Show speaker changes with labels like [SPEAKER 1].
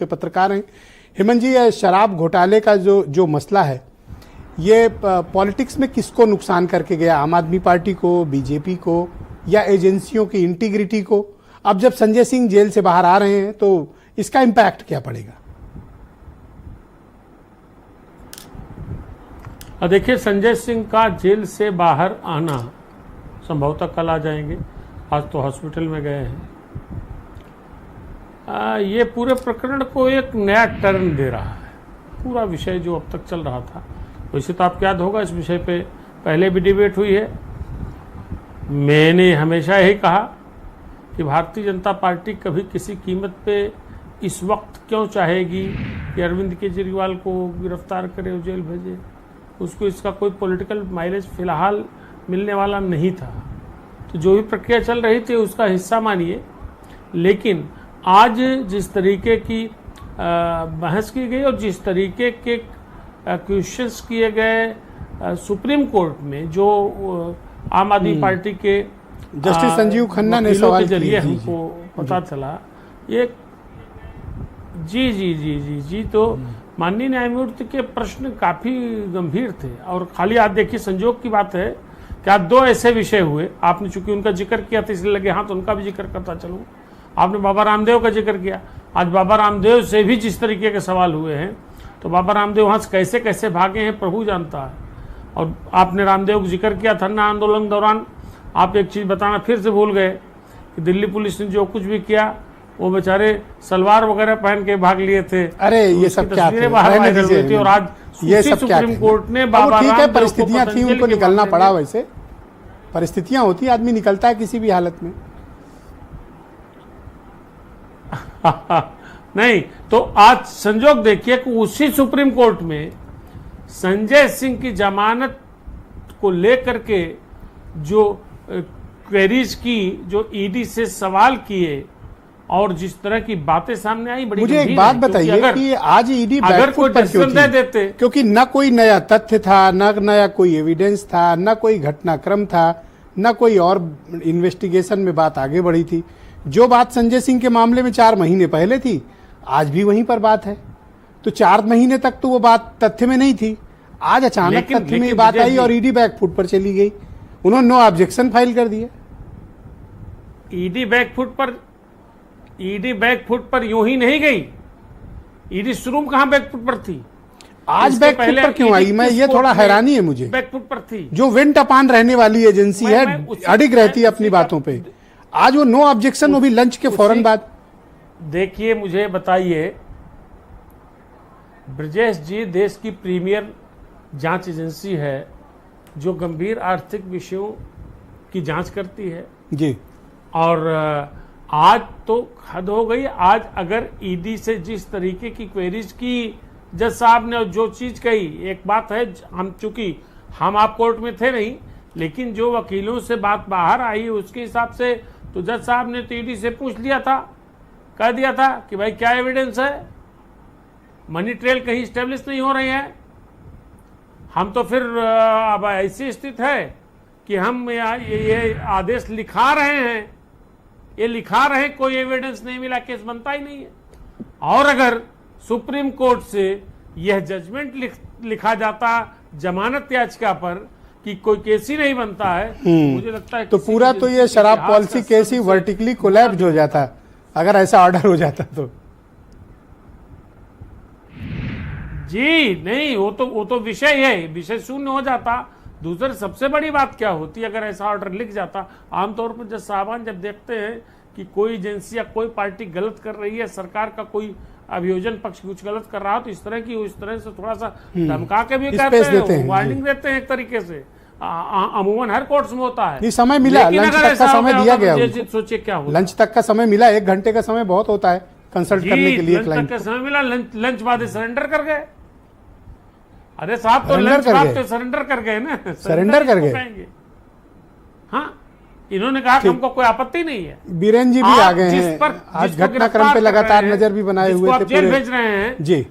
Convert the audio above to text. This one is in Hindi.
[SPEAKER 1] पत्रकार हैं। हेमंत जी, ये शराब घोटाले का जो मसला है, ये पॉलिटिक्स में किसको नुकसान करके गया? आम आदमी पार्टी को, बीजेपी को, या एजेंसियों की इंटीग्रिटी को? अब जब संजय सिंह जेल से बाहर आ रहे हैं तो इसका इम्पैक्ट क्या पड़ेगा?
[SPEAKER 2] देखिए, संजय सिंह का जेल से बाहर आना संभवतः कल आ जाएंगे, आज तो हॉस्पिटल में गए हैं। ये पूरे प्रकरण को एक नया टर्न दे रहा है। पूरा विषय जो अब तक चल रहा था, वैसे तो आपको याद होगा इस विषय पे पहले भी डिबेट हुई है। मैंने हमेशा यही कहा कि भारतीय जनता पार्टी कभी किसी कीमत पे इस वक्त क्यों चाहेगी कि अरविंद केजरीवाल को गिरफ्तार करे और जेल भेजे। उसको इसका कोई पॉलिटिकल माइलेज फिलहाल मिलने वाला नहीं था। तो जो भी प्रक्रिया चल रही थी उसका हिस्सा मानिए, लेकिन आज जिस तरीके की बहस की गई और जिस तरीके के क्वेश्चंस किए गए सुप्रीम कोर्ट में, जो आम आदमी पार्टी के
[SPEAKER 1] जस्टिस संजीव खन्ना ने सवाल
[SPEAKER 2] के जरिए हमको पता चला, ये जी तो माननीय न्यायमूर्ति के प्रश्न काफी गंभीर थे। और खाली आज देखिए, संजोग की बात है कि आज दो ऐसे विषय हुए, आपने चूंकि उनका जिक्र किया था इसलिए लगे हाथ तो उनका भी जिक्र करता चलूं। आपने बाबा रामदेव का जिक्र किया, आज बाबा रामदेव से भी जिस तरीके के सवाल हुए हैं, तो बाबा रामदेव वहां से कैसे कैसे भागे हैं प्रभु जानता है। और आपने रामदेव का जिक्र किया धरना आंदोलन दौरान, आप एक चीज बताना फिर से भूल गए कि दिल्ली पुलिस ने जो कुछ भी किया, वो बेचारे सलवार वगैरह पहन के भाग लिए थे।
[SPEAKER 1] अरे ये सब क्या थे?
[SPEAKER 2] बाहर वायरल हुई थी और आज
[SPEAKER 1] ये सब
[SPEAKER 2] सुप्रीम कोर्ट ने बाबा
[SPEAKER 1] ठीक है,
[SPEAKER 2] रामदेव
[SPEAKER 1] परिस्थितियां थी, उनको निकलना पड़ा। वैसे परिस्थितियां होती, आदमी निकलता है किसी भी हालत में।
[SPEAKER 2] नहीं तो आज संजोग देखिए कि उसी सुप्रीम कोर्ट में संजय सिंह की जमानत को लेकर के जो क्वेरीज की, जो ईडी से सवाल किए और जिस तरह की बातें सामने आई, बड़ी
[SPEAKER 1] मुझे एक बात बताइए कि आज ईडी बैकफुट पर क्यों थी?
[SPEAKER 2] देते,
[SPEAKER 1] क्योंकि न कोई नया तथ्य था, न नया कोई एविडेंस था, न कोई घटनाक्रम था, न कोई और इन्वेस्टिगेशन में बात आगे बढ़ी थी। जो बात संजय सिंह के मामले में 4 महीने पहले थी, आज भी वहीं पर बात है। तो 4 महीने तक तो वो बात तथ्य में नहीं थी, आज अचानक तथ्य में बात आई और ईडी बैकफुट पर चली गई। उन्होंने नो ऑब्जेक्शन फाइल कर दिया।
[SPEAKER 2] ईडी बैकफुट पर यूं ही नहीं गई। ईडी शुरू कहां बैकफुट पर थी?
[SPEAKER 1] आज बैकफुट पर क्यों आई? मैं ये थोड़ा हैरानी है मुझे।
[SPEAKER 2] बैकफुट पर थी
[SPEAKER 1] जो विंड अपान रहने वाली एजेंसी है, अडिग रहती है अपनी बातों पे, आज वो नो ऑब्जेक्शन, वो भी लंच के फौरन बाद।
[SPEAKER 2] देखिए, मुझे बताइए, ब्रजेश जी देश की प्रीमियर जांच एजेंसी है जो गंभीर आर्थिक विषयों की जांच करती है
[SPEAKER 1] जी। और
[SPEAKER 2] आज तो हद हो गई। आज अगर ईडी से जिस तरीके की क्वेरीज की जज साहब ने, जो चीज कही, एक बात है, हम चूंकि हम आप कोर्ट में थे नहीं, लेकिन जो वकीलों से बात बाहर आई उसके हिसाब से तो जज साहब ने तो ईडी से पूछ लिया था, कह दिया था कि भाई क्या एविडेंस है, मनी ट्रेल कहीं स्टेब्लिश नहीं हो रही है। हम तो फिर अब ऐसी स्थिति है कि हम ये आदेश लिखा रहे हैं, कोई एविडेंस नहीं मिला, केस बनता ही नहीं है। और अगर सुप्रीम कोर्ट से यह जजमेंट लिखा जाता जमानत याचिका पर कि कोई केस ही नहीं बनता है, मुझे लगता है
[SPEAKER 1] तो पूरा तो ये शराब पॉलिसी केस ही वर्टिकली कोलैप्स हो जाता अगर ऐसा ऑर्डर हो जाता तो।
[SPEAKER 2] जी नहीं, वो तो विषय है, विषय शून्य हो जाता। दूसरी सबसे बड़ी बात क्या होती, अगर ऐसा ऑर्डर लिख जाता, आमतौर पर जज साहबान जब देखते हैं कि कोई एजेंसी या कोई पार्टी गलत कर रही है, सरकार का कोई अभियोजन पक्ष कुछ गलत कर रहा हो, तो इस तरह से थोड़ा सा धमका के भी कहते हैं, वार्निंग देते हैं एक तरीके से। अमूमन हर कोर्ट्स में होता है।
[SPEAKER 1] समय मिला, लंच तक का समय दिया गया।
[SPEAKER 2] सोचिए क्या हो,
[SPEAKER 1] लंच तक का समय मिला, 1 घंटे का समय बहुत होता है कंसल्ट करने के लिए।
[SPEAKER 2] लंच तक का समय मिला, लंच बाद सरेंडर कर गए। अरे साहब, तो लंच बाद तो सरेंडर कर गए ना,
[SPEAKER 1] सरेंडर कर गए।
[SPEAKER 2] हाँ, इन्होंने कहा कि हमको कोई आपत्ति नहीं है।
[SPEAKER 1] बीरेन जी भी आ गए हैं, आज घटनाक्रम पे लगातार नजर भी बनाए हुए थे।
[SPEAKER 2] जेल भेज रहे हैं
[SPEAKER 1] जी।